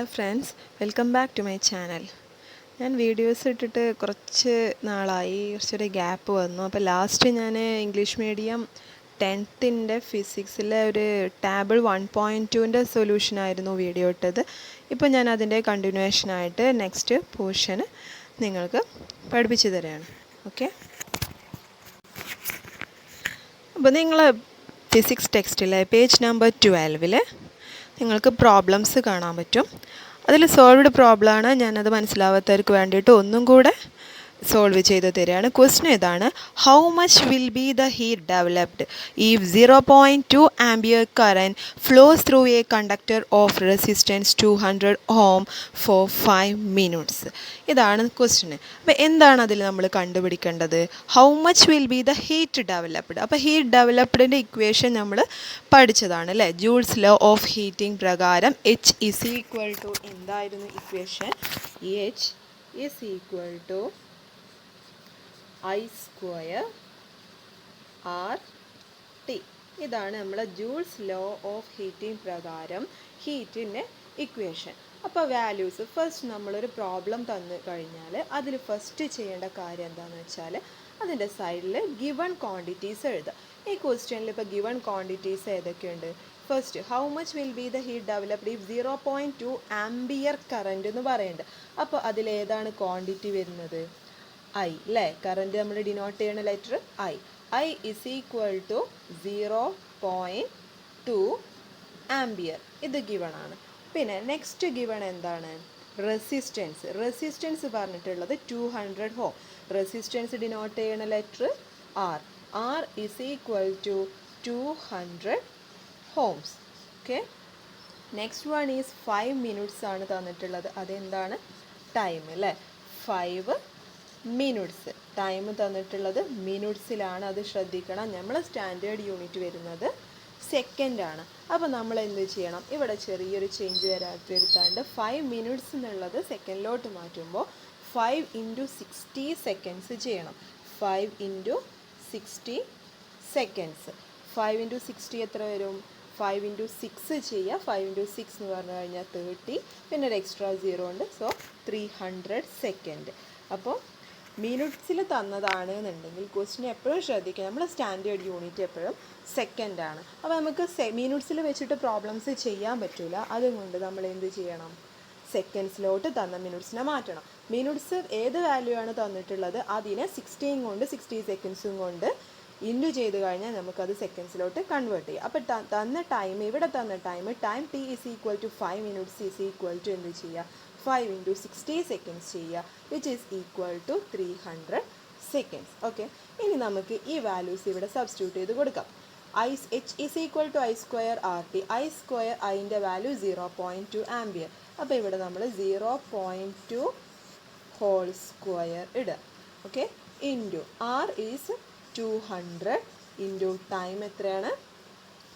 Hello friends, welcome back to my channel. ഞാൻ videos ഇട്ടിട്ട് കുറച്ച് നാളായി, കുറച്ചൊരു ഗ്യാപ്പ് വന്നു. അപ്പോൾ ലാസ്റ്റ് ഞാൻ ഇംഗ്ലീഷ് മീഡിയം 10th ഫിസിക്സിലെ ഒരു ടാബിൾ 1.2ൻ്റെ സൊല്യൂഷനായിരുന്നു വീഡിയോ ഇട്ടത്. ഇപ്പോൾ ഞാൻ അതിൻ്റെ കണ്ടിന്യൂവേഷനായിട്ട് നെക്സ്റ്റ് പോർഷന് നിങ്ങൾക്ക് പഠിപ്പിച്ചു തരാണ്. ഓക്കെ, അപ്പോൾ നിങ്ങൾ ഫിസിക്സ് ടെക്സ്റ്റിലെ പേജ് നമ്പർ 12 നിങ്ങൾക്ക് പ്രോബ്ലംസ് കാണാൻ പറ്റും. അതിൽ സോൾവ്ഡ് പ്രോബ്ലമാണ്. ഞാനത് മനസ്സിലാവാത്തവർക്ക് വേണ്ടിയിട്ട് ഒന്നും കൂടെ സോൾവ് ചെയ്ത് തരികയാണ്. ക്വസ്റ്റ്യൻ ഇതാണ്: how much will be the heat developed if 0.2 ampere current flows through a conductor of resistance 200 ohm for 5 minutes? ഇതാണ് ക്വസ്റ്റ്യൻ. അപ്പോൾ എന്താണ് അതിൽ നമ്മൾ കണ്ടുപിടിക്കേണ്ടത്? How much will be the heat developed. അപ്പോൾ ഹീറ്റ് ഡെവലപ്ഡിൻ്റെ ഇക്വേഷൻ നമ്മൾ പഠിച്ചതാണ് അല്ലേ? ജൂൾസ് ലോ ഓഫ് ഹീറ്റിംഗ് പ്രകാരം H ഈസ് ഈക്വൽ ടു എന്തായിരുന്നു equation? H is equal to I square R T. ഇതാണ് നമ്മളെ ജൂൾസ് ലോ ഓഫ് ഹീറ്റിംഗ് പ്രകാരം ഹീറ്റിൻ്റെ ഇക്വേഷൻ. അപ്പോൾ വാല്യൂസ് ഫസ്റ്റ് നമ്മളൊരു പ്രോബ്ലം തന്നു കഴിഞ്ഞാൽ അതിൽ ഫസ്റ്റ് ചെയ്യേണ്ട കാര്യം എന്താണെന്ന് വെച്ചാൽ അതിൻ്റെ സൈഡിൽ ഗിവൺ ക്വാണ്ടിറ്റീസ് എഴുതുക. ഈ ക്വസ്റ്റ്യനിൽ ഇപ്പോൾ ഗിവൺ ക്വാണ്ടിറ്റീസ് ഏതൊക്കെയുണ്ട്? First, how much will be the heat developed if 0.2 ampere current എന്ന് പറയുന്നുണ്ട്. അപ്പോൾ അതിലേതാണ് ക്വാണ്ടിറ്റി വരുന്നത്? I അല്ലേ? കറൻറ്റ് നമ്മൾ ഡിനോട്ട് ചെയ്യുന്ന letter I is equal to 0.2 ampere. ഇത് ഗിവൺ ആണ്. പിന്നെ നെക്സ്റ്റ് ഗിവൺ എന്താണ്? റെസിസ്റ്റൻസ് പറഞ്ഞിട്ടുള്ളത് 200 ഓം. റെസിസ്റ്റൻസ് ഡിനോട്ട് ചെയ്യുന്ന letter R is equal to 200 ohms. Okay, next one is 5 minutes ആണ് തന്നിട്ടുള്ളത്. അതെന്താണ്? ടൈം അല്ലേ? 5 മിനിറ്റ്സ്. ടൈം തന്നിട്ടുള്ളത് മിനിറ്റ്സിലാണ്, അത് ശ്രദ്ധിക്കണം. നമ്മൾ സ്റ്റാൻഡേർഡ് യൂണിറ്റ് വരുന്നത് സെക്കൻഡാണ്. അപ്പോൾ നമ്മൾ എന്ത് ചെയ്യണം? ഇവിടെ ചെറിയൊരു ചേഞ്ച് വരുത്താണ്ട് 5 മിനിറ്റ്സ് എന്നുള്ളത് സെക്കൻഡിലോട്ട് മാറ്റുമ്പോൾ 5 × 60 സെക്കൻഡ്സ് ചെയ്യണം. 5 × 60 സെക്കൻഡ്സ്. 5 × 60 എത്ര വരും? 5 × 6 ചെയ്യുക. 5 × 6 എന്ന് പറഞ്ഞു കഴിഞ്ഞാൽ 30, പിന്നെ ഒരു എക്സ്ട്രാ 0 ഉണ്ട്. So 300 second. അപ്പോൾ മിനിറ്റ്സിൽ തന്നതാണ് എന്നുണ്ടെങ്കിൽ ക്വസ്റ്റ്യൻ എപ്പോഴും ശ്രദ്ധിക്കുക, നമ്മൾ സ്റ്റാൻഡേർഡ് യൂണിറ്റ് എപ്പോഴും സെക്കൻഡാണ്. അപ്പോൾ നമുക്ക് മിനിറ്റ്സിൽ വെച്ചിട്ട് പ്രോബ്ലംസ് ചെയ്യാൻ പറ്റില്ല. അതുകൊണ്ട് നമ്മൾ എന്ത് ചെയ്യണം? സെക്കൻഡ്സിലോട്ട് തന്ന മിനിറ്റ്സിനെ മാറ്റണം. മിനിറ്റ്സ് ഏത് വാല്യൂ ആണ് തന്നിട്ടുള്ളത് അതിനെ 16 കൊണ്ട് 60 സെക്കൻഡ്സും കൊണ്ട് ഇൻറ്റു ചെയ്ത് കഴിഞ്ഞാൽ നമുക്കത് സെക്കൻഡ്സിലോട്ട് കൺവേർട്ട് ചെയ്യാം. അപ്പോൾ തന്ന ടൈം, ഇവിടെ തന്ന time T is equal to 5 minutes is equal to എന്ത് ചെയ്യുക? 5 × 60 സെക്കൻഡ്സ് ചെയ്യുക, which is equal to 300 seconds. Okay, ഇനി നമുക്ക് ഈ വാല്യൂസ് ഇവിടെ സബ്സ്റ്റിറ്റ്യൂട്ട് ചെയ്ത് കൊടുക്കാം. H is equal to I square R T. I square അതിൻ്റെ വാല്യൂ 0.2 ആംപിയർ. അപ്പോൾ ഇവിടെ നമ്മൾ 0.2 ഹോൾ സ്ക്വയർ ഇടുക. Okay, into R is 200 into time എത്രയാണ്?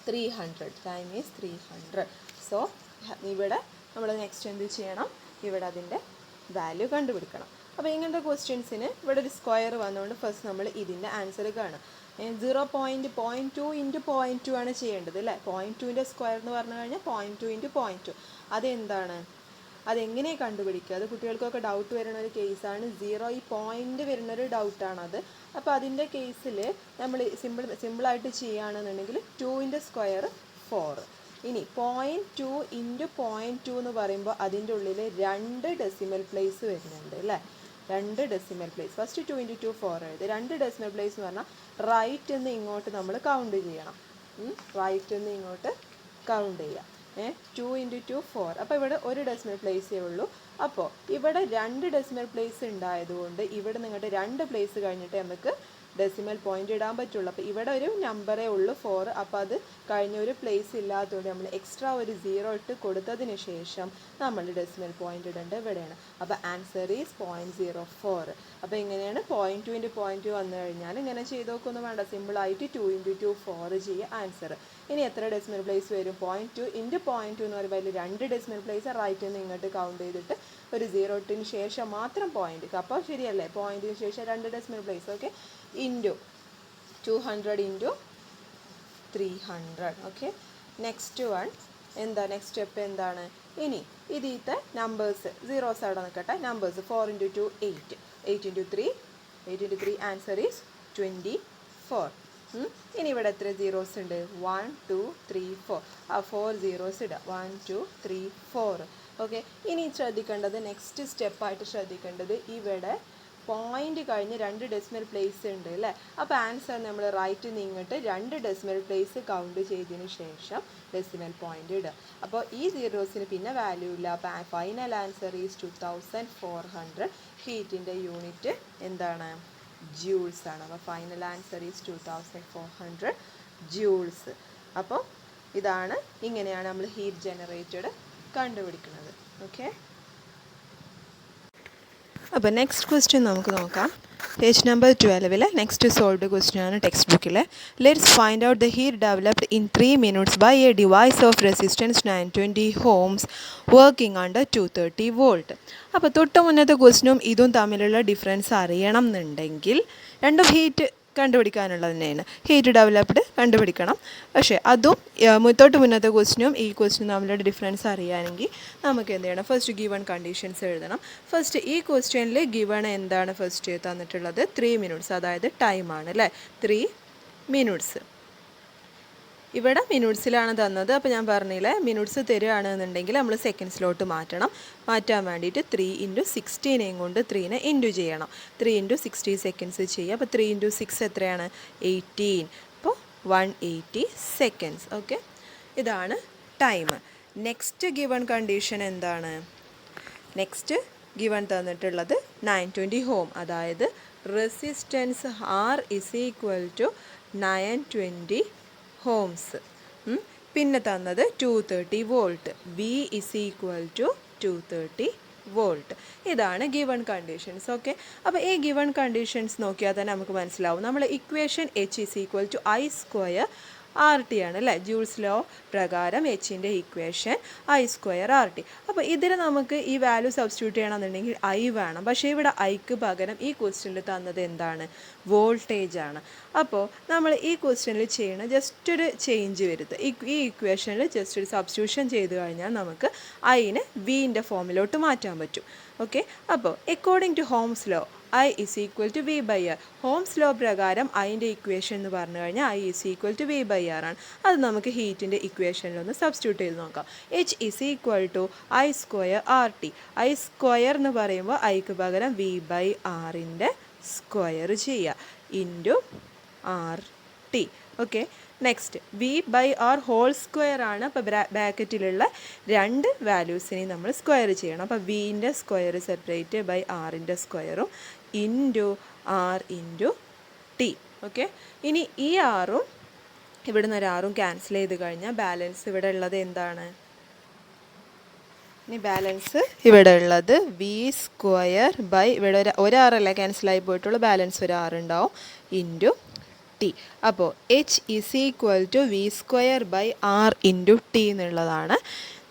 300. Time is 300. സോ ഇവിടെ നമ്മൾ നെക്സ്റ്റ് എന്ത് ചെയ്യണം? ഇവിടെ അതിൻ്റെ വാല്യൂ കണ്ടുപിടിക്കണം. അപ്പോൾ ഇങ്ങനത്തെ ക്വസ്റ്റ്യൻസിന് ഇവിടെ ഒരു സ്ക്വയർ വന്നുകൊണ്ട് ഫസ്റ്റ് നമ്മൾ ഇതിൻ്റെ ആൻസർ കാണും. 0.2 × 0.2 ആണ് ചെയ്യേണ്ടത് അല്ലേ? 0.2ൻ്റെ സ്ക്വയർ എന്ന് പറഞ്ഞു കഴിഞ്ഞാൽ 0.2 × 0.2. അതെന്താണ്? അതെങ്ങനെ കണ്ടുപിടിക്കുക? അത് കുട്ടികൾക്കൊക്കെ ഡൗട്ട് വരുന്ന ഒരു കേസാണ്. ഈ പോയിൻ്റ് വരുന്നൊരു ഡൗട്ടാണത്. അപ്പോൾ അതിൻ്റെ കേസിൽ നമ്മൾ സിമ്പിളായിട്ട് ചെയ്യുകയാണെന്നുണ്ടെങ്കിൽ 2ൻ്റെ സ്ക്വയർ 4. ഇനി 0.2 × 0.2 എന്ന് പറയുമ്പോൾ അതിൻ്റെ ഉള്ളിൽ 2 ഡെസിമൽ പ്ലേസ് വരുന്നുണ്ട് അല്ലേ? 2 ഡെസിമൽ പ്ലേസ്. ഫസ്റ്റ് 2 × 2 4 എഴുതി. 2 ഡെസിമൽ പ്ലേസ് എന്ന് പറഞ്ഞാൽ റൈറ്റ് നിന്ന് ഇങ്ങോട്ട് നമ്മൾ കൗണ്ട് ചെയ്യണം. റൈറ്റ് നിന്ന് ഇങ്ങോട്ട് കൗണ്ട് ചെയ്യാം. 2 × 2 4. അപ്പോൾ ഇവിടെ ഒരു ഡെസിമൽ പ്ലേസേ ഉള്ളൂ. അപ്പോൾ ഇവിടെ 2 ഡെസിമൽ പ്ലേസ് ഉണ്ടായതുകൊണ്ട് ഇവിടെ നിങ്ങളുടെ 2 പ്ലേസ് കഴിഞ്ഞിട്ട് നമുക്ക് ഡെസിമൽ പോയിൻ്റ് ഇടാൻ പറ്റുള്ളൂ. അപ്പോൾ ഇവിടെ ഒരു നമ്പറേ ഉള്ളൂ 4. അപ്പോൾ അത് കഴിഞ്ഞ ഒരു പ്ലേസ് ഇല്ലാത്തതുകൊണ്ട് നമ്മൾ എക്സ്ട്രാ ഒരു 0 ഇട്ട് കൊടുത്തതിന് ശേഷം നമ്മൾ ഡെസിമൽ പോയിൻ്റ് ഇടേണ്ടത് ഇവിടെയാണ്. അപ്പോൾ ആൻസർ ഈസ് 0.04. അപ്പോൾ ഇങ്ങനെയാണ് 0.2 × 0.2 വന്നു കഴിഞ്ഞാൽ ഇങ്ങനെ ചെയ്ത് നോക്കൊന്നും വേണ്ട. സിമ്പിളായിട്ട് 2 × 2 4 ചെയ്യുക ആൻസർ. ഇനി എത്ര ഡെസിമൽ പ്ലേസ് വരും? 0.2 × 0.2 എന്ന് പറയുമ്പോൾ അതിൽ 2 ഡെസിമൽ പ്ലേസ് റൈറ്റിൽ നിന്ന് ഇങ്ങോട്ട് കൗണ്ട് ചെയ്തിട്ട് ഒരു 0 ഇട്ടതിന് ശേഷം മാത്രം പോയിൻ്റ്. അപ്പോൾ ശരിയല്ലേ? പോയിൻറ്റിന് ശേഷം 2 decimal place. Okay, into 200 × 300. Okay, next one എന്താ? നെക്സ്റ്റ് സ്റ്റെപ്പ് എന്താണ്? ഇനി ഇതിലത്തെ നമ്പേഴ്സ് സീറോസ് അവിടെ നിൽക്കട്ടെ. Numbers 4 × 2 8, 8 × 3 8 × 3 answer is 24. ഇനി ഇവിടെ എത്ര സീറോസ് ഉണ്ട്? 1 2 3 4. ആ 4 സീറോസ് ഇടുക. 1 2 3 4. ഓക്കെ. ഇനി ശ്രദ്ധിക്കേണ്ടത്, നെക്സ്റ്റ് സ്റ്റെപ്പായിട്ട് ശ്രദ്ധിക്കേണ്ടത്, ഇവിടെ പോയിന്റ് കഴിഞ്ഞ് 2 ഡെസിമൽ പ്ലേസ് ഉണ്ട് അല്ലേ? അപ്പോൾ ആൻസർ നമ്മൾ റൈറ്റ് നീങ്ങിട്ട് 2 ഡെസിമൽ പ്ലേസ് കൗണ്ട് ചെയ്തതിന് ശേഷം ഡെസിമൽ പോയിന്റ് ഇടുക. അപ്പോൾ ഈ സീറോസിന് പിന്നെ വാല്യൂ ഇല്ല. അപ്പോൾ ഫൈനൽ ആൻസർ ഈസ് 2400. ഹീറ്റിൻ്റെ യൂണിറ്റ് എന്താണ്? ജൂൾസ് ആണ്. അപ്പോൾ ഫൈനൽ ആൻസർ ഈസ് 2400 ജൂൾസ്. അപ്പോൾ ഇങ്ങനെയാണ് നമ്മൾ ഹീറ്റ് ജനറേറ്റഡ് കണ്ടുപിടിക്കുന്നത്. ഓക്കെ. അപ്പോൾ നെക്സ്റ്റ് ക്വസ്റ്റ്യൻ നമുക്ക് നോക്കാം. Page number 12 next solved question ആണ് ടെക്സ്റ്റ് ബുക്കിൽ. Let's find out the heat developed in 3 minutes by a device of resistance 920 ohms working under 230 volt. അപ്പോൾ തൊട്ട് മുന്നത്തെ ക്വസ്റ്റ്യനും ഇതും തമ്മിലുള്ള ഡിഫറൻസ് അറിയണം എന്നുണ്ടെങ്കിൽ രണ്ടും ഹീറ്റ് കണ്ടുപിടിക്കാനുള്ളത് തന്നെയാണ്. ഹീറ്റ് ഡെവലപ്ഡ് കണ്ടുപിടിക്കണം. പക്ഷേ അതും തൊട്ട് മുന്നത്തെ ക്വസ്റ്റ്യനും ഈ ക്വസ്റ്റ്യനും തമ്മിലുള്ള ഡിഫറൻസ് അറിയാമെങ്കിൽ നമുക്ക് എന്ത് ചെയ്യണം? ഫസ്റ്റ് ഗിവൺ കണ്ടീഷൻസ് എഴുതണം. ഫസ്റ്റ് ഈ ക്വസ്റ്റ്യനിൽ ഗിവൺ എന്താണ് ഫസ്റ്റ് തന്നിട്ടുള്ളത്? 3 minutes, അതായത് ടൈമാണ് അല്ലേ? 3 minutes. ഇവിടെ മിനിറ്റ്സിലാണ് തന്നത്. അപ്പോൾ ഞാൻ പറഞ്ഞില്ലേ, മിനിറ്റ്സ് തരികയാണെന്നുണ്ടെങ്കിൽ നമ്മൾ സെക്കൻഡ്സിലോട്ട് മാറ്റാൻ വേണ്ടിയിട്ട് 3 × 16 കൊണ്ട് 3നെ ഇൻറ്റു ചെയ്യണം. 3 × 60 സെക്കൻഡ്സ് ചെയ്യുക. അപ്പോൾ 3 × 6 എത്രയാണ്? 18. അപ്പോൾ 180 seconds. ഓക്കെ, ഇതാണ് ടൈം. നെക്സ്റ്റ് ഗിവൺ കണ്ടീഷൻ എന്താണ്? നെക്സ്റ്റ് ഗിവൺ തന്നിട്ടുള്ളത് 920 ohm, അതായത് റെസിസ്റ്റൻസ് R = 920 ohms. പിന്നെ തന്നത് 230 volt, V = 230 volt. ഇതാണ് ഗിവൺ കണ്ടീഷൻസ്. ഓക്കെ. അപ്പോൾ ഈ ഗിവൺ കണ്ടീഷൻസ് നോക്കിയാൽ തന്നെ നമുക്ക് മനസ്സിലാവും. നമ്മൾ ഇക്വേഷൻ H = I² RT ആണ് അല്ലേ? ജൂൾസ് ലോ പ്രകാരം എച്ചിൻ്റെ ഇക്വേഷൻ I² RT. അപ്പോൾ ഇതിൽ നമുക്ക് ഈ വാല്യൂ സബ്സ്റ്റിറ്റ്യൂട്ട് ചെയ്യണമെന്നുണ്ടെങ്കിൽ I വേണം. പക്ഷേ ഇവിടെ ഐക്ക് പകരം ഈ ക്വസ്റ്റ്യനിൽ തന്നത് എന്താണ്? വോൾട്ടേജ് ആണ്. അപ്പോൾ നമ്മൾ ഈ ക്വസ്റ്റ്യനിൽ ചെയ്യണ ജസ്റ്റ് ഒരു ചേഞ്ച് വരുത്തുക. ഈ ഇക്വേഷനിൽ ജസ്റ്റ് ഒരു സബ്സ്റ്റിറ്റ്യൂഷൻ ചെയ്ത് കഴിഞ്ഞാൽ നമുക്ക് ഐനെ വിൻ്റെ ഫോമിലോട്ട് മാറ്റാൻ പറ്റും. ഓക്കെ. അപ്പോൾ according to Ohm's law I = V/R. Ohm's law പ്രകാരം ഐൻ്റെ ഇക്വേഷൻ എന്ന് പറഞ്ഞു കഴിഞ്ഞാൽ I = V/R ആണ്. അത് നമുക്ക് ഹീറ്റിൻ്റെ ഇക്വേഷനിലൊന്ന് സബ്സ്റ്റിറ്റ്യൂട്ട് ചെയ്ത് നോക്കാം. H = I² RT. I² എന്ന് പറയുമ്പോൾ ഐക്ക് പകരം V/Rൻ്റെ സ്ക്വയർ ചെയ്യുക into RT. Okay. Next V/R ഹോൾ² ആണ്. അപ്പോൾ ബ്രാക്കറ്റിലുള്ള 2 വാല്യൂസിനെ നമ്മൾ സ്ക്വയർ ചെയ്യണം. അപ്പോൾ വിൻ്റെ സ്ക്വയർ സെപ്പറേറ്റ് ബൈ ആറിൻ്റെ സ്ക്വയറും into R into T. Okay. ഇനി ഈ ആറും ഇവിടുന്ന് ഒരു ആറും ക്യാൻസൽ ചെയ്ത് കഴിഞ്ഞാൽ ബാലൻസ് ഇവിടെ ഉള്ളത് എന്താണ്? ഇനി ബാലൻസ് ഇവിടെ ഉള്ളത് V² ബൈ ഇവിടെ ഒരു ആറല്ല ക്യാൻസലായി പോയിട്ടുള്ളൂ, ബാലൻസ് ഒരു 6 ഉണ്ടാവും ഇൻറ്റു T. അപ്പോൾ H = V² by R into T എന്നുള്ളതാണ്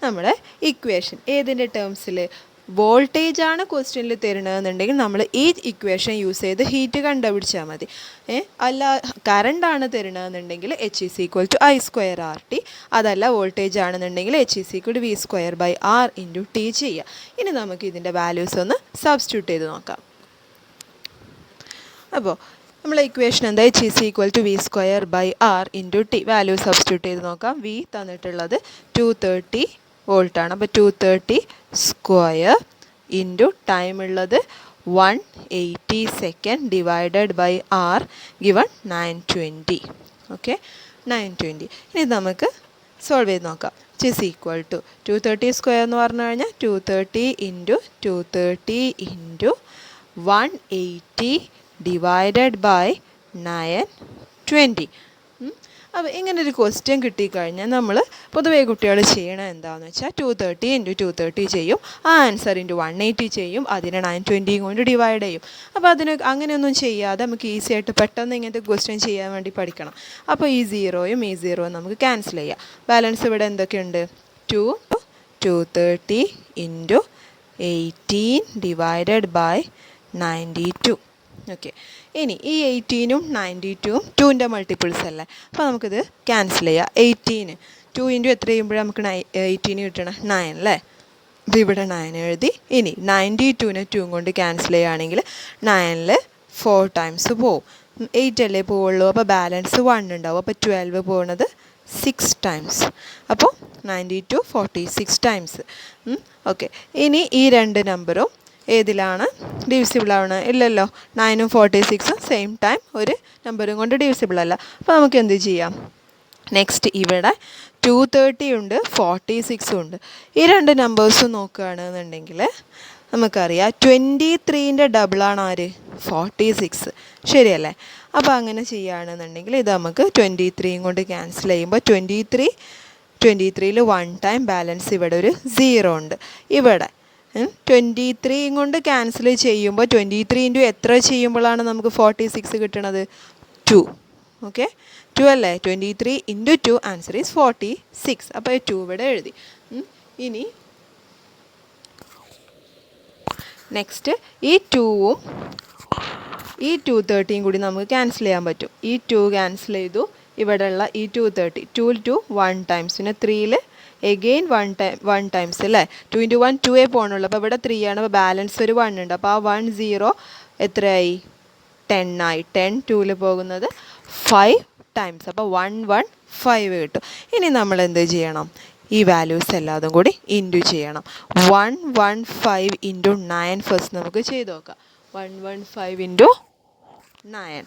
നമ്മുടെ ഇക്വേഷൻ. ഏതിൻ്റെ ടേംസിൽ? വോൾട്ടേജ് ആണ് ക്വസ്റ്റ്യനിൽ തരുന്നതെന്നുണ്ടെങ്കിൽ നമ്മൾ ഈ ഇക്വേഷൻ യൂസ് ചെയ്ത് ഹീറ്റ് കണ്ടുപിടിച്ചാൽ മതി. അല്ല കറണ്ടാണ് തരുന്നതെന്നുണ്ടെങ്കിൽ H = I² RT. അതല്ല വോൾട്ടേജ് ആണെന്നുണ്ടെങ്കിൽ H = V² by R into T ചെയ്യുക. ഇനി നമുക്ക് ഇതിൻ്റെ വാല്യൂസ് ഒന്ന് സബ്സ്റ്റിറ്റ്യൂട്ട് ചെയ്ത് നോക്കാം. അപ്പോൾ നമ്മൾ ഇക്വേഷൻ എന്താ? H = V² by R into T. Value substitute ചെയ്ത് നോക്കാം. V തന്നിട്ടുള്ളത് 230 volt ആണ്. അപ്പോൾ 230² ഇൻറ്റു ടൈം ഉള്ളത് 180 seconds divided by R given 920. ഓക്കെ, 920. ഇനി നമുക്ക് സോൾവ് ചെയ്ത് നോക്കാം. H = 230² എന്ന് പറഞ്ഞു കഴിഞ്ഞാൽ 230 ഇൻറ്റു 230 ഇൻറ്റു 180 ഡിവൈഡഡ് ബൈ 920. അപ്പോൾ ഇങ്ങനൊരു ക്വസ്റ്റ്യൻ കിട്ടിക്കഴിഞ്ഞാൽ നമ്മൾ പൊതുവേ കുട്ടികൾ ചെയ്യണത് എന്താണെന്ന് വെച്ചാൽ 230 ഇൻറ്റു 230 ചെയ്യും, ആ ആൻസർ ഇൻറ്റു 180 ചെയ്യും, അതിനെ 920 കൊണ്ട് ഡിവൈഡ് ചെയ്യും. അപ്പോൾ അങ്ങനെയൊന്നും ചെയ്യാതെ നമുക്ക് ഈസി ആയിട്ട് പെട്ടെന്ന് ഇങ്ങനത്തെ ക്വസ്റ്റ്യൻ ചെയ്യാൻ വേണ്ടി പഠിക്കണം. അപ്പോൾ ഈ 0യും ഈ 0യും നമുക്ക് ക്യാൻസൽ ചെയ്യാം. ബാലൻസ് ഇവിടെ എന്തൊക്കെയുണ്ട്? 230 ഇൻറ്റു 18 ഡിവൈഡഡ് ബൈ 92. ഓക്കെ. ഇനി ഈ 18ഉം 92ഉം 2ൻ്റെ മൾട്ടിപ്പിൾസ് അല്ലേ? അപ്പോൾ നമുക്കിത് ക്യാൻസൽ ചെയ്യാം. 18 2 ഇൻറ്റു എത്ര ചെയ്യുമ്പോഴേ നമുക്ക് 18 കിട്ടണം? 9 അല്ലേ? അപ്പോൾ ഇവിടെ 9 എഴുതി. ഇനി 92നെ 2 കൊണ്ട് ക്യാൻസൽ ചെയ്യുകയാണെങ്കിൽ 9ൽ 4 ടൈംസ് പോവും. 8 അല്ലേ പോവുള്ളൂ, അപ്പോൾ ബാലൻസ് 1 ഉണ്ടാവും. അപ്പോൾ 12 പോകുന്നത് 6 ടൈംസ്. അപ്പോൾ 92 46 ടൈംസ്. ഓക്കെ, ഇനി ഈ രണ്ട് നമ്പറും ഏതിലാണ് ഡിവിസിബിൾ ആണ്? ഇല്ലല്ലോ. 9ഉം 46ഉം സെയിം ടൈം ഒരു നമ്പറും കൊണ്ട് ഡിവിസിബിൾ അല്ല. അപ്പോൾ നമുക്ക് എന്ത് ചെയ്യാം? നെക്സ്റ്റ് ഇവിടെ 230 ഉണ്ട്, 46 ഉണ്ട്. ഈ രണ്ട് നമ്പേഴ്സും നോക്കുകയാണെന്നുണ്ടെങ്കിൽ നമുക്കറിയാം 23ൻ്റെ ഡബിളാണ് ആര്? 46. ശരിയല്ലേ? അപ്പോൾ അങ്ങനെ ചെയ്യുകയാണെന്നുണ്ടെങ്കിൽ ഇത് നമുക്ക് 23യും കൊണ്ട് ക്യാൻസൽ ചെയ്യുമ്പോൾ 23ൽ 1 ടൈം ബാലൻസ് ഇവിടെ ഒരു 0 ഉണ്ട്. ഇവിടെ 23യും കൊണ്ട് ക്യാൻസൽ ചെയ്യുമ്പോൾ 23 ഇൻറ്റു എത്ര ചെയ്യുമ്പോഴാണ് നമുക്ക് 46 കിട്ടണത്? 2. ഓക്കെ, 2 അല്ലേ? 23 ഇൻറ്റു 2 ആൻസർ ഈസ് 46. അപ്പോൾ 2 ഇവിടെ എഴുതി. ഇനി നെക്സ്റ്റ് ഈ 2ഉം ഈ 230യും കൂടി നമുക്ക് ക്യാൻസൽ ചെയ്യാൻ പറ്റും. ഈ 2 ക്യാൻസൽ ചെയ്തു. ഇവിടെയുള്ള ഈ 230 2 ടു 1 ടൈംസ്, പിന്നെ 3ൽ എഗെയിൻ 1 ടൈംസ് അല്ലേ? 2 ഇൻറ്റു 1 2 പോകണുള്ളൂ. അപ്പോൾ ഇവിടെ 3 ആണ്. അപ്പോൾ ബാലൻസ് ഒരു 1 ഉണ്ട്. അപ്പോൾ ആ 1 0 എത്രയായി? 10 ആയി. 10 2ൽ പോകുന്നത് 5 ടൈംസ്. അപ്പോൾ 115 കിട്ടും. ഇനി നമ്മൾ എന്ത് ചെയ്യണം? ഈ വാല്യൂസ് എല്ലാതും കൂടി ഇൻറ്റു ചെയ്യണം. 115 ഇൻറ്റു 9 ഫസ്റ്റ് നമുക്ക് ചെയ്ത് നോക്കാം. 115 into 9.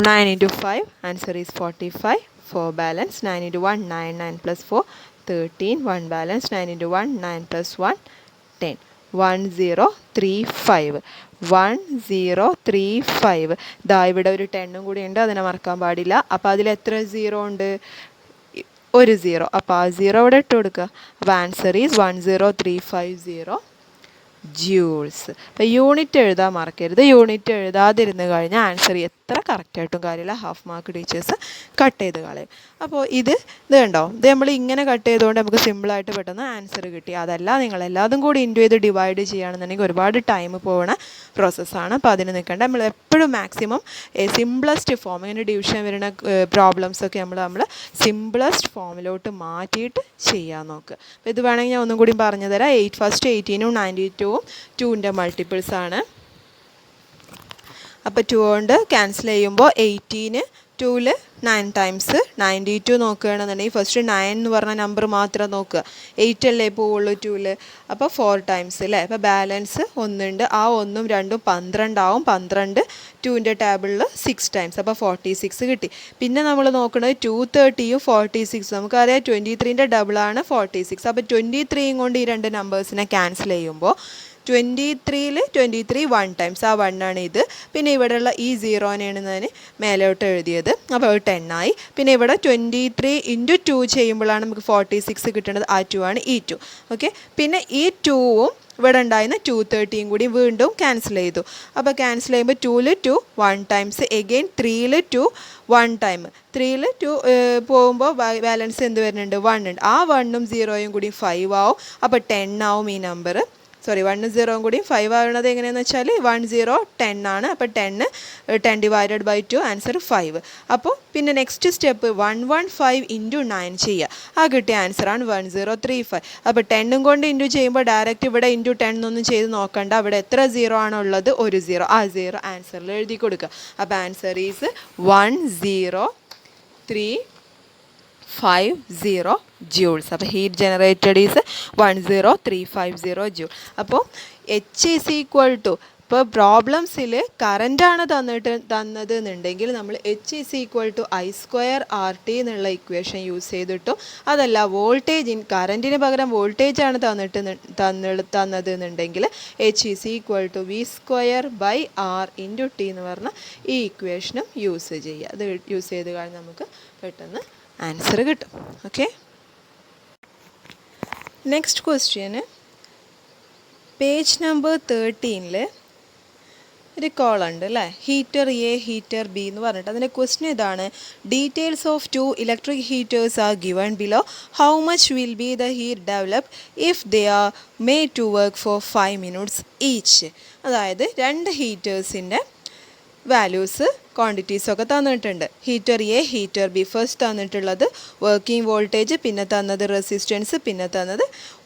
9 into 5, answer is 45. 4 balance. 9 into 1, 9. 9 plus 4, 13. 1 balance. 9 into 1, 9 plus 1, 10. 1035. 1035. ദാ ഇവിടെ ഒരു 10ഉം കൂടി ഉണ്ട്, അതിനെ മറക്കാൻ പാടില്ല. അപ്പോൾ അതിൽ എത്ര 0 ഉണ്ട്? ഒരു 0. അപ്പോൾ ആ 0 ഇവിടെ ഇട്ട് കൊടുക്കുക. അപ്പോൾ ആൻസർ ഈസ് 10350 ജൂൾസ്. അപ്പോൾ യൂണിറ്റ് എഴുതാൻ മറക്കരുത്. യൂണിറ്റ് എഴുതാതിരുന്ന് കഴിഞ്ഞാൽ ആൻസർ എത്ര കറക്റ്റായിട്ടും കാര്യമില്ല, ഹാഫ് മാർക്ക് ടീച്ചേഴ്സ് കട്ട് ചെയ്ത് കളയും. അപ്പോൾ ഇത് കണ്ടോ, ഇത് നമ്മൾ ഇങ്ങനെ കട്ട് ചെയ്തുകൊണ്ട് നമുക്ക് സിമ്പിളായിട്ട് പെട്ടെന്ന് ആൻസർ കിട്ടി. അതല്ല നിങ്ങളെല്ലാതും കൂടി ഇൻറ്റു ചെയ്ത് ഡിവൈഡ് ചെയ്യുകയാണെന്നുണ്ടെങ്കിൽ ഒരുപാട് ടൈം പോകുന്ന പ്രോസസ്സാണ്. അപ്പോൾ അതിന് നിൽക്കേണ്ട. നമ്മൾ എപ്പോഴും മാക്സിമം സിംപ്ലസ്റ്റ് ഫോം, ഇങ്ങനെ ഡിവിഷൻ വരുന്ന പ്രോബ്ലംസൊക്കെ നമ്മൾ സിംപ്ലസ്റ്റ് ഫോമിലോട്ട് മാറ്റിയിട്ട് ചെയ്യാൻ നോക്കുക. അപ്പോൾ ഇത് വേണമെങ്കിൽ ഞാൻ ഒന്നും കൂടി പറഞ്ഞു തരാം. ഫസ്റ്റ് 18ഉം 92ഉം 2ൻ്റെ മൾട്ടിപ്പിൾസ് ആണ്. അപ്പോൾ 2 കൊണ്ട് ക്യാൻസൽ ചെയ്യുമ്പോൾ 18 2ൽ 9 ടൈംസ്. 92 നോക്കുകയാണെന്നുണ്ടെങ്കിൽ ഫസ്റ്റ് 9 എന്ന് പറഞ്ഞ നമ്പർ മാത്രം നോക്കുക. 8 അല്ലേ പോവുള്ളൂ 2ൽ. അപ്പോൾ 4 ടൈംസ് അല്ലേ? അപ്പോൾ ബാലൻസ് 1 ഉണ്ട്. ആ 1ഉം 2ഉം 12 ആവും. 12 2ൻ്റെ ടേബിളിൽ 6 ടൈംസ്. അപ്പോൾ 46 കിട്ടി. പിന്നെ നമ്മൾ നോക്കുന്നത് 230യും 46. നമുക്കറിയാം 23ൻ്റെ ഡബിളാണ് 46. അപ്പോൾ 23യും കൊണ്ട് ഈ രണ്ട് നമ്പേഴ്സിനെ ക്യാൻസൽ ചെയ്യുമ്പോൾ 23ൽ 23 1 ടൈംസ്. ആ 1 ആണ് ഇത്. പിന്നെ ഇവിടെയുള്ള ഈ 0നെയാണ് ഞാൻ മേലോട്ട് എഴുതിയത്. അപ്പോൾ 10 ആയി. പിന്നെ ഇവിടെ 23 ഇൻറ്റു 2 ചെയ്യുമ്പോഴാണ് നമുക്ക് 46 കിട്ടുന്നത്. ആ 2 ആണ് ഈ 2. ഓക്കെ, പിന്നെ ഈ 2ഉം ഇവിടെ ഉണ്ടായിരുന്ന 230യും കൂടി വീണ്ടും ക്യാൻസൽ ചെയ്തു. അപ്പോൾ ക്യാൻസൽ ചെയ്യുമ്പോൾ 2ൽ 2 1 ടൈംസ്. എഗെയിൻ 3ൽ 2 1 ടൈം. 3ൽ 2 പോകുമ്പോൾ ബാലൻസ് എന്ത് വരുന്നുണ്ട്? 1 ഉണ്ട്. ആ 1ഉം 0യും കൂടി 5 ആവും. അപ്പോൾ 10 ആവും ഈ നമ്പർ. 1ഉം 0യും കൂടി 5 ആവുന്നത് എങ്ങനെയാണെന്ന് വെച്ചാൽ 1 0 10 ആണ്. അപ്പോൾ 10 ഡിവൈഡഡ് ബൈ 2 ആൻസർ 5. അപ്പോൾ പിന്നെ നെക്സ്റ്റ് സ്റ്റെപ്പ് 115 ഇൻറ്റു 9 ചെയ്യുക. ആ കിട്ടിയ ആൻസറാണ് 1035. അപ്പോൾ 10ഉം കൊണ്ട് ഇൻറ്റു ചെയ്യുമ്പോൾ ഡയറക്റ്റ് ഇവിടെ ഇൻറ്റു 10 എന്നൊന്നും ചെയ്ത് നോക്കണ്ട. അവിടെ എത്ര 0 ആണുള്ളത്? ഒരു 0. ആ 0 ആൻസറിൽ എഴുതി കൊടുക്കുക. അപ്പോൾ ആൻസർ ഈസ് 1035 ജൂൾസ്. അപ്പോൾ ഹീറ്റ് ജനറേറ്റഡ് ഈസ് 10350 ജൂൾ. അപ്പോൾ H ഈസ് ഈക്വൽ ടു, ഇപ്പോൾ പ്രോബ്ലംസിൽ കറൻറ്റാണ് തന്നത് എന്നുണ്ടെങ്കിൽ നമ്മൾ H is equal to I² RT എന്നുള്ള ഇക്വേഷൻ യൂസ് ചെയ്തിട്ടും, അതല്ല വോൾട്ടേജ് കറൻറ്റിന് പകരം വോൾട്ടേജാണ് തന്നത് എന്നുണ്ടെങ്കിൽ H is equal to V²/R into T എന്ന് പറഞ്ഞ ഈ ഇക്വേഷനും യൂസ് ചെയ്യുക. അത് യൂസ് ചെയ്ത് കഴിഞ്ഞാൽ നമുക്ക് പെട്ടെന്ന് ആൻസർ കിട്ടും. Okay, next question page number 13 ഒരു കോളുണ്ട് അല്ലേ? ഹീറ്റർ എ, ഹീറ്റർ ബി എന്ന് പറഞ്ഞിട്ട് അതിൻ്റെ ക്വസ്റ്റ്യൻ ഇതാണ്: details of 2 electric heaters are given below. How much will be the heat develop if they are made to work for 5 minutes each. അതായത് രണ്ട് ഹീറ്റേഴ്സിൻ്റെ values ക്വാണ്ടിറ്റീസൊക്കെ തന്നിട്ടുണ്ട്. Heater A, heater B. First തന്നിട്ടുള്ളത് വർക്കിംഗ് വോൾട്ടേജ്, പിന്നെ തന്നത് resistance, പിന്നെ തന്നത്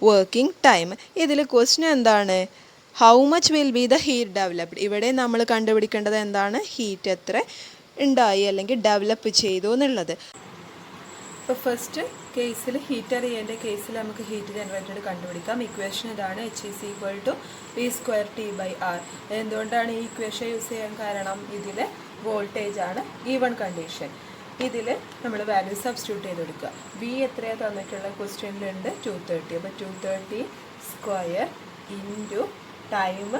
വർക്കിംഗ് ടൈം. ഇതിൽ ക്വസ്റ്റ്യൻ എന്താണ്? How much will be the heat developed. ഇവിടെ നമ്മൾ കണ്ടുപിടിക്കേണ്ടത് എന്താണ്? ഹീറ്റ് എത്ര ഉണ്ടായി അല്ലെങ്കിൽ ഡെവലപ്പ് ചെയ്തു എന്നുള്ളത്. ഇപ്പോൾ ഫസ്റ്റ് കേസിൽ ഹീറ്റർ എൻ്റെ കേസിൽ നമുക്ക് ഹീറ്റ് ജനറേറ്റഡ് കണ്ടുപിടിക്കാം. ഇക്വേഷൻ ഇതാണ്, H=V²T/R. എന്തുകൊണ്ടാണ് ഈ ഇക്വേഷൻ യൂസ് ചെയ്യാൻ കാരണം? ഇതിൽ വോൾട്ടേജ് ആണ് ഗീവൺ കണ്ടീഷൻ. ഇതിൽ നമ്മൾ വാല്യൂ സബ്സ്റ്റിറ്റ്യൂട്ട് ചെയ്ത് കൊടുക്കുക. വി എത്രയാണ് തന്നിട്ടുള്ള ക്വസ്റ്റ്യനിലുണ്ട്? 230. അപ്പോൾ 230² ഇൻറ്റു ടൈം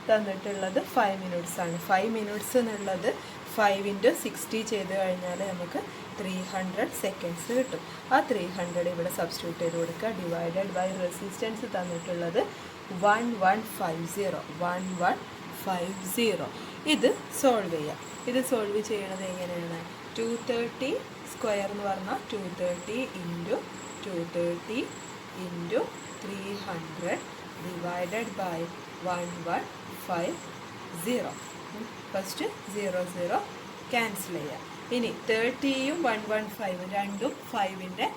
തന്നിട്ടുള്ളത് 5 minutes ആണ്. 5 minutes എന്നുള്ളത് 5 × 60 ചെയ്ത് കഴിഞ്ഞാൽ നമുക്ക് 300 seconds കിട്ടും. ആ 300 ഇവിടെ സബ്സ്റ്റിറ്റ്യൂട്ട് ചെയ്ത് കൊടുക്കുക. ഡിവൈഡഡ് ബൈ റെസിസ്റ്റൻസ് തന്നിട്ടുള്ളത് 1150. ഇത് സോൾവ് ചെയ്യാം. ഇത് സോൾവ് ചെയ്യണത് എങ്ങനെയാണ്? 230² എന്ന് പറഞ്ഞാൽ 230 × 230 × 300 ഡിവൈഡഡ് ബൈ 1150. ഫസ്റ്റ് 00 ക്യാൻസൽ ചെയ്യാം. ഇനി 30യും 115 രണ്ടും 5ൻ്റെ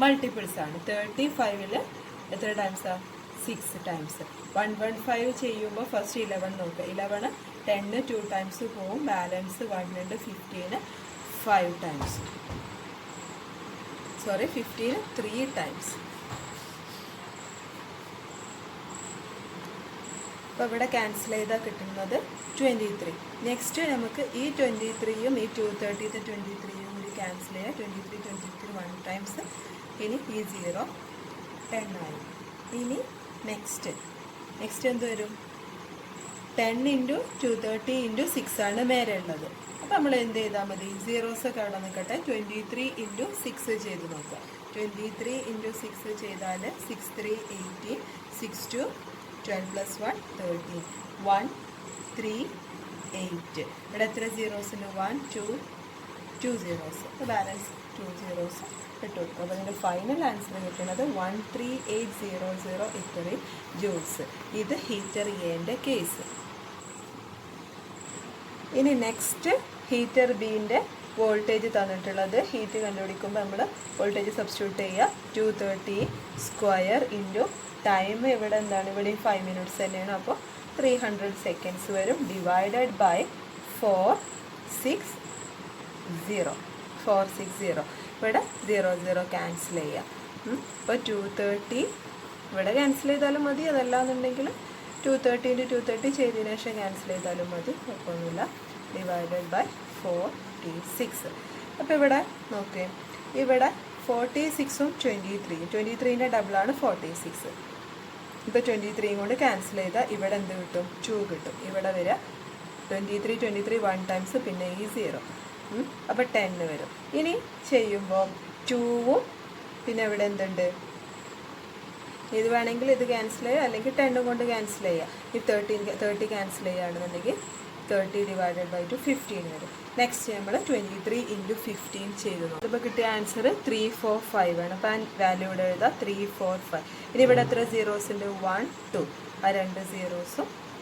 മൾട്ടിപ്പിൾസ് ആണ്. 35ൽ എത്ര ടൈംസാണ്? 6 times. 115 ചെയ്യുമ്പോൾ ഫസ്റ്റ് 11 നോക്കുക. 11 10 2 times പോവും. ബാലൻസ് 1 ഉണ്ട്. 15 5 times. 15 3 times. അപ്പോൾ ഇവിടെ ക്യാൻസൽ ചെയ്താൽ കിട്ടുന്നത് 23. നെക്സ്റ്റ് നമുക്ക് ഈ 23യും ഈ 230ത്തെ 23യും കൂടി ക്യാൻസൽ ചെയ്യുക. 23 1 times. ഇനി ഈ 0 10 ആയി. ഇനി നെക്സ്റ്റ് എന്ത് വരും? 10 × 230 × 6 ആണ് മേലെ ഉള്ളത്. അപ്പോൾ നമ്മൾ എന്ത് ചെയ്താൽ മതി? സീറോസൊക്കെ അവിടെ നിൽക്കട്ടെ. 23 × 6 ചെയ്ത് നോക്കുക. 23 × 6 ചെയ്താൽ 6 3 18 6 2 12 + 1 13 1 3 8. ഇവിടെ എത്ര സീറോസ് ഉണ്ട്? 1 2 zeros. ബാലൻസ് 2 zeros കിട്ടും. അപ്പോൾ അതിൻ്റെ ഫൈനൽ ആൻസർ കിട്ടുന്നത് 13800 ഇത്രയും ജൂൾസ്. ഇത് ഹീറ്റർ എൻ്റെ കേസ്. ഇനി നെക്സ്റ്റ് ഹീറ്റർ ബീൻ്റെ വോൾട്ടേജ് തന്നിട്ടുള്ളത്. ഹീറ്റ് കണ്ടുപിടിക്കുമ്പോൾ നമ്മൾ വോൾട്ടേജ് സബ്സ്റ്റിറ്റ്യൂട്ട് ചെയ്യുക. 230² ഇൻറ്റു ടൈം ഇവിടെ എന്താണ്? ഇവിടെ 5 minutes തന്നെയാണ്. അപ്പോൾ 300 seconds വരും. Divided by 460. ഇവിടെ 00 ക്യാൻസൽ ചെയ്യാം. അപ്പോൾ 230 ഇവിടെ ക്യാൻസൽ ചെയ്താലും മതി. അതല്ലാന്നുണ്ടെങ്കിൽ 230 × 230 ചെയ്തതിനു ശേഷം ക്യാൻസൽ ചെയ്താലും മതി, കുഴപ്പമൊന്നുമില്ല. Divided by 46. അപ്പോൾ ഇവിടെ നോക്കേ, ഇവിടെ 46ഉം 23ൻ്റെ ഡബിളാണ് 46. ഇപ്പോൾ 23 കൊണ്ട് ക്യാൻസൽ ചെയ്താൽ ഇവിടെ എന്ത് കിട്ടും? 2 കിട്ടും. ഇവിടെ വരിക 23 1 times, പിന്നെ ഈ 0. അപ്പോൾ 10 വരും. ഇനി ചെയ്യുമ്പോൾ 2ഉം പിന്നെ ഇവിടെ എന്തുണ്ട്? ഇത് വേണമെങ്കിൽ ഇത് ക്യാൻസൽ ചെയ്യുക, അല്ലെങ്കിൽ 10 കൊണ്ട് ക്യാൻസൽ ചെയ്യുക. ഈ 30 ക്യാൻസൽ ചെയ്യുകയാണെന്നുണ്ടെങ്കിൽ 30 ഡിവൈഡഡ് ബൈ 2 15 വരും. നെക്സ്റ്റ് നമ്മൾ 23 × 15 ചെയ്തു നോക്കും. ഇപ്പോൾ കിട്ടിയ ആൻസർ 345 ആണ്. അപ്പോൾ വാല്യൂ ഇവിടെ എഴുതാം 345. ഇനി ഇവിടെ എത്ര സീറോസ് ഉണ്ട്? 1 2. ആ 2 zeros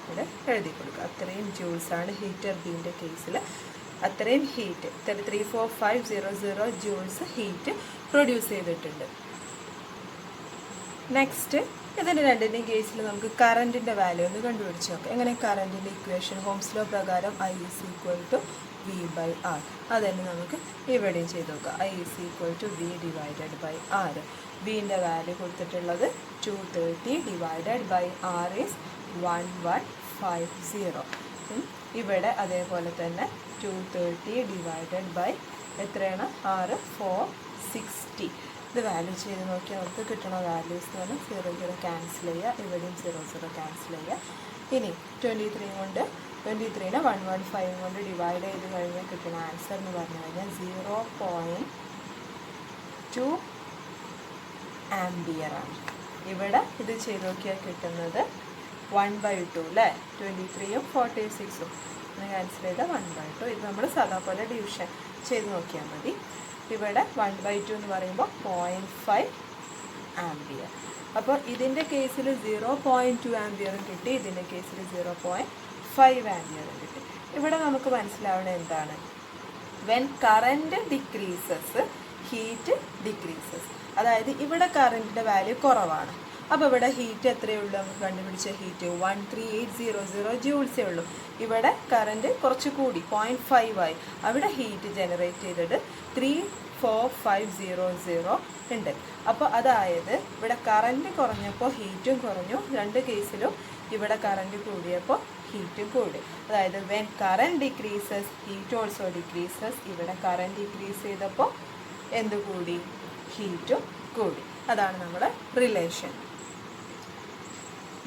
ഇവിടെ എഴുതി കൊടുക്കുക. അത്രയും ജൂൾസാണ് ഹീറ്റർ ബീൻ്റെ കേസിൽ. അത്രയും ഹീറ്റ് 34500 ജൂൾസ് ഹീറ്റ് പ്രൊഡ്യൂസ് ചെയ്തിട്ടുണ്ട്. നെക്സ്റ്റ് ഇതിൻ്റെ രണ്ടിൻ്റെയും കേസിൽ നമുക്ക് കറൻറ്റിൻ്റെ വാല്യൂ ഒന്ന് കണ്ടുപിടിച്ച് നോക്കാം. എങ്ങനെ? കറൻറ്റിൻ്റെ ഇക്വേഷൻ ഹോംസ് ലോ പ്രകാരം I = V/R. അതന്നെ നമുക്ക് ഇവിടെയും ചെയ്ത് നോക്കാം. I = V divided by R. ബീൻ്റെ വാല്യൂ കൊടുത്തിട്ടുള്ളത് 230 ഡിവൈഡഡ് ബൈ R ഈസ് 1150. ഇവിടെ അതേപോലെ തന്നെ 230 ഡിവൈഡഡ് ബൈ എത്രയാണ്? R 460. ഇത് വാല്യൂ ചെയ്ത് നോക്കി അവർക്ക് കിട്ടണ വാല്യൂസ് എന്ന് പറഞ്ഞാൽ 00 ക്യാൻസൽ ചെയ്യുക. ഇവിടെയും 00 ക്യാൻസൽ ചെയ്യുക. ഇനി 23 കൊണ്ട് 23നെ 115 കൊണ്ട് ഡിവൈഡ് ചെയ്ത് കഴിഞ്ഞാൽ കിട്ടുന്ന ആൻസർ എന്ന് പറഞ്ഞു കഴിഞ്ഞാൽ 0.2 ആംപിയറാണ്. ഇവിടെ ഇത് ചെയ്ത് നോക്കിയാൽ കിട്ടുന്നത് 1/2 അല്ലേ? 23യും 46ഉം ക്യാൻസൽ ചെയ്താൽ 1/2. ഇത് നമ്മൾ സാധാ പോലെ ഡിവിഷൻ ചെയ്ത് നോക്കിയാൽ മതി. ഇവിടെ 1/2 എന്ന് പറയുമ്പോൾ 0.5 ആംപിയർ. അപ്പോൾ ഇതിൻ്റെ കേസിൽ 0.2 ആംപിയറും കിട്ടി, ഇതിൻ്റെ കേസിൽ 0.5 ആംപിയറും കിട്ടി. ഇവിടെ നമുക്ക് മനസ്സിലാവുന്നത് എന്താണ്? When current decreases heat decreases. അതായത് ഇവിടെ കറൻറ്റിൻ്റെ വാല്യൂ കുറവാണ്, അപ്പോൾ ഇവിടെ ഹീറ്റ് എത്രയേ ഉള്ളൂ? നമുക്ക് കണ്ടുപിടിച്ച ഹീറ്റ് 13800 ജൂൾസേ ഉള്ളൂ. ഇവിടെ കറൻറ്റ് കുറച്ച് കൂടി 0.5 ആയി. അവിടെ ഹീറ്റ് ജനറേറ്റ് ചെയ്തത് 34500 ഉണ്ട്. അപ്പോൾ അതായത് ഇവിടെ കറൻറ്റ് കുറഞ്ഞപ്പോൾ ഹീറ്റും കുറഞ്ഞു, രണ്ട് കേസിലും ഇവിടെ കറൻറ്റ് കൂടിയപ്പോൾ ഹീറ്റും കൂടി. അതായത് when current decreases heat also decreases. ഇവിടെ കറൻറ്റ് ഡിക്രീസ് ചെയ്തപ്പോൾ എന്ത് കൂടി? ഹീറ്റും കൂടി. അതാണ് നമ്മുടെ relation.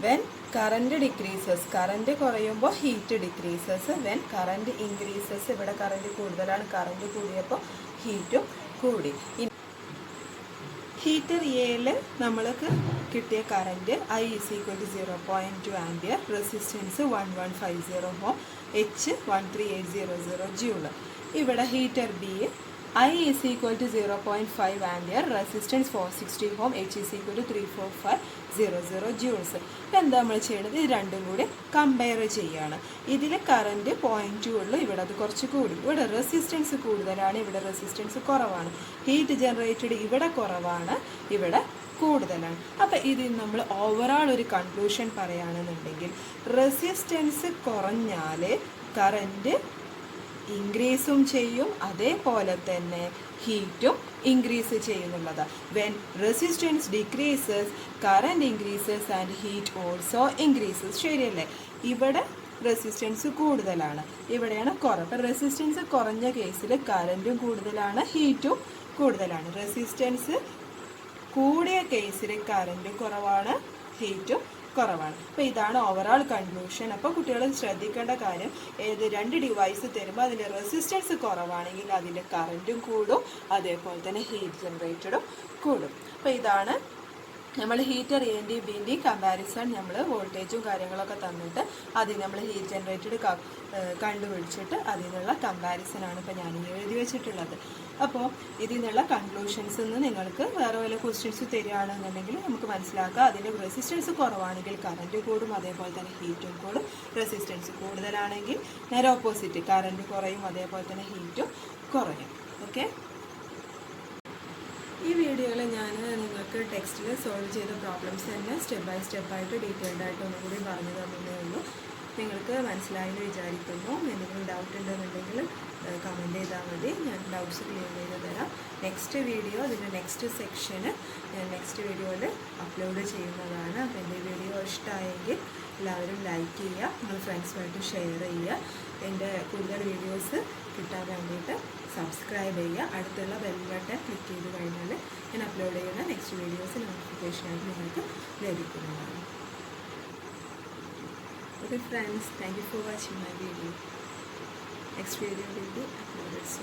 When current decreases, current കുറയുമ്പോൾ heat decreases. When current increases, ഇവിടെ കറൻറ്റ് കൂടുതലാണ്, കറൻറ്റ് കൂടിയപ്പോൾ ഹീറ്റും കൂടി. ഹീറ്റർ എയിൽ നമ്മൾക്ക് കിട്ടിയ current I = 0.2 ampere, resistance 1150 ohm, H 13800 joule. ഇവിടെ heater B I = 0.5 ampere, resistance 460 ohm, H = 34500 joules. എന്താ നമ്മൾ ചെയ്യുന്നത്? ഇത് രണ്ടും കൂടി കമ്പയർ ചെയ്യുകയാണ്. ഇതിൽ കറൻറ്റ് 0.2 ഉള്ളൂ, ഇവിടെ അത് കുറച്ച് കൂടി. ഇവിടെ റെസിസ്റ്റൻസ് കൂടുതലാണ്, ഇവിടെ റെസിസ്റ്റൻസ് കുറവാണ്. ഹീറ്റ് ജനറേറ്റഡ് ഇവിടെ കുറവാണ്, ഇവിടെ കൂടുതലാണ്. അപ്പോൾ ഇതിൽ നമ്മൾ ഓവറോൾ ഒരു കൺക്ലൂഷൻ പറയുകയാണെന്നുണ്ടെങ്കിൽ റെസിസ്റ്റൻസ് കുറഞ്ഞാൽ കറൻറ്റ് ഇൻക്രീസും ചെയ്യും, അതേപോലെ തന്നെ ഹീറ്റും ഇൻക്രീസ് ചെയ്യുന്നുള്ളത്. When resistance decreases current increases and heat also increases. ശരിയല്ലേ? ഇവിടെ റെസിസ്റ്റൻസ് കൂടുതലാണ്, ഇവിടെയാണ് കുറവ്. അപ്പോൾ റെസിസ്റ്റൻസ് കുറഞ്ഞ കേസിൽ കറൻറ്റും കൂടുതലാണ്, ഹീറ്റും കൂടുതലാണ്. റെസിസ്റ്റൻസ് കൂടിയ കേസിൽ കറൻറ്റ് കുറവാണ്, ഹീറ്റും കുറവാണ്. അപ്പോൾ ഇതാണ് ഓവറോൾ കൺക്ലൂഷൻ. അപ്പോൾ കുട്ടികൾ ശ്രദ്ധിക്കേണ്ട കാര്യം, ഏത് രണ്ട് ഡിവൈസ് തരുമ്പോൾ അതിൻ്റെ റെസിസ്റ്റൻസ് കുറവാണെങ്കിൽ അതിൻ്റെ കറൻറ്റും കൂടും, അതേപോലെ തന്നെ ഹീറ്റ് ജനറേറ്റഡും കൂടും. അപ്പോൾ ഇതാണ് നമ്മൾ ഹീറ്റർ എൻ്റെയും ബിൻ്റെയും കമ്പാരിസൺ. നമ്മൾ വോൾട്ടേജും കാര്യങ്ങളൊക്കെ തന്നിട്ട് അതിൽ നമ്മൾ ഹീറ്റ് ജനറേറ്റഡ് കണ്ടുപിടിച്ചിട്ട് അതിൽ നിന്നുള്ള കമ്പാരിസനാണ് ഇപ്പോൾ ഞാൻ എഴുതി വെച്ചിട്ടുള്ളത്. അപ്പോൾ ഇതിൽ നിന്നുള്ള കൺക്ലൂഷൻസ് നിന്ന് നിങ്ങൾക്ക് വേറെ വല്ല ക്വസ്റ്റ്യൻസ് തരികയാണെന്നുണ്ടെങ്കിൽ നമുക്ക് മനസ്സിലാക്കാം. അതിൻ്റെ റെസിസ്റ്റൻസ് കുറവാണെങ്കിൽ കറൻറ്റ് കൂടും, അതേപോലെ തന്നെ ഹീറ്റും കൂടും. റെസിസ്റ്റൻസ് കൂടുതലാണെങ്കിൽ നേരെ ഓപ്പോസിറ്റ്, കറൻറ്റ് കുറയും, അതേപോലെ തന്നെ ഹീറ്റും കുറയും. ഓക്കെ, ഈ വീഡിയോയിൽ ഞാൻ നിങ്ങൾക്ക് ടെക്സ്റ്റിൽ സോൾവ് ചെയ്ത പ്രോബ്ലംസ് തന്നെ സ്റ്റെപ്പ് ബൈ സ്റ്റെപ്പായിട്ട് ഡീറ്റെയിൽഡ് ആയിട്ട് ഒന്നുകൂടി പറഞ്ഞു തന്നേ ഉള്ളൂ. നിങ്ങൾക്ക് മനസ്സിലായെന്ന് വിചാരിക്കുന്നു. എന്തെങ്കിലും ഡൗട്ട് ഉണ്ടെന്നുണ്ടെങ്കിൽ കമൻറ്റ് ചെയ്താൽ മതി, ഞാൻ ഡൗട്ട്സ് ക്ലിയർ ചെയ്ത് തരാം. നെക്സ്റ്റ് വീഡിയോ, ഇതിൻ്റെ നെക്സ്റ്റ് സെക്ഷന് ഞാൻ നെക്സ്റ്റ് വീഡിയോയിൽ അപ്ലോഡ് ചെയ്യുന്നതാണ്. അപ്പോൾ എൻ്റെ വീഡിയോ ഇഷ്ടമായെങ്കിൽ എല്ലാവരും ലൈക്ക് ചെയ്യുക, നിങ്ങൾ ഫ്രണ്ട്സുമായിട്ട് ഷെയർ ചെയ്യുക. എൻ്റെ കൂടുതൽ വീഡിയോസ് കിട്ടാൻ വേണ്ടിയിട്ട് സബ്സ്ക്രൈബ് ചെയ്യുക. അടുത്തുള്ള ബെൽ ബട്ടൺ ക്ലിക്ക് ചെയ്ത് കഴിഞ്ഞാൽ ഞാൻ അപ്ലോഡ് ചെയ്യുന്ന നെക്സ്റ്റ് വീഡിയോസ് നോട്ടിഫിക്കേഷനായിട്ട് നിങ്ങൾക്ക് ലഭിക്കുന്നതാണ്. Okay friends, thank you for watching my video. Next video will be uploaded soon.